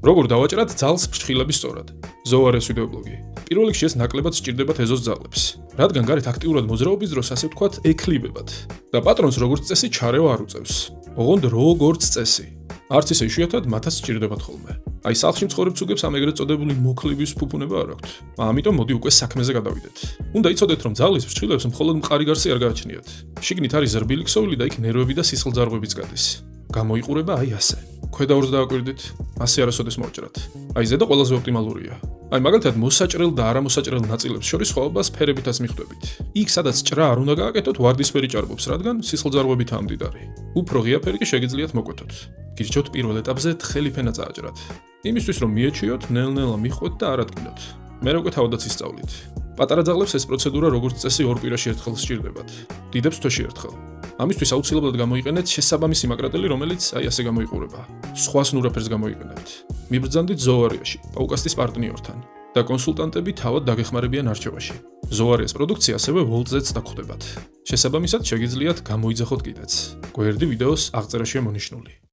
როგორ დავაჭრათ ძალს ფრჩხილების სწორად. ზოარეს ვიდეობლოგი. პირველ რიგში ეს ნაკლებად სჭირდებათ ეზოს ძალებს, რადგან გარეთ აქტიურად მოძრაობის დროს ასე ვთქვათ ექლიებებად და პატრონს როგორც წესი ჩარევა არ უწევს. ოღონდ როგორც წესი. არც ისე იშვიათად მათაც სჭირდებათ ხოლმე. აი სახლში მცხოვრებ ცუგებს ამ ეგრეთ წოდებული მოქლივის ფუფუნება არ აქვთ. ამიტომ მოდი უკვე საქმეზე გადავიდეთ. უნდა იცოდეთ, რომ ძალის ფრჩხილებს მხოლოდ მყარი გარსი არ გააჩნიათ. შიგნით არის ზრბილი ქსოვილი და იქ ნერვები და სისხლძარღვებიც გადის. გამოიყურება აი ასე. ქვედაურს დააკვირდით, ასე არასოდეს მოვჭრათ. აი ზედა ყველაზე ოპტიმალურია. აი მაგალითად მოსაჭრელ და არამოსაჭრელ ნაწილებს შორის სხვაობას ფერებითაც მიხვდებით. იქ სადაც ჭრა არ უნდა გააკეთოთ, ვარდისფერი ჭარბობს, რადგან სისხლძარღვებითაა მდიდარი. უფრო ღია ფერი კი შეგიძლიათ მოკვეთოთ. გირჩევთ პირველ ეტაპზე თხელი ფენა წააჭრათ. იმისთვის რომ მიეჩვიოთ, ნელ-ნელა მიხვეთ და არ ატკბინოთ. მერე უკვე თავადაც ისწავლით. პატარა ძაღლებს ეს პროცედურა როგორც წესი ორ კვირაში ერთხელ სჭირდებათ. დიდებს თვეში ერთხელ. ამისთვის აუცილებლად გამოიყენეთ შესაბამისი მაკრატელი, რომელიც აი ასე გამოიყურება. სხვა სნურაფერს გამოიყენებთ. მიბრძანდით ზოარიაში, პაუკასტის პარტნიორთან და კონსულტანტები თავად დაგეხმარებიან არჩევაში. ზოარიას პროდუქცია ასევე ვოლტზეც დაგხვდებათ. შესაბამისად შეგიძლიათ გამოიძახოთ კიდეც. გვერდი ვიდეოს აღწერაშია მონიშნული.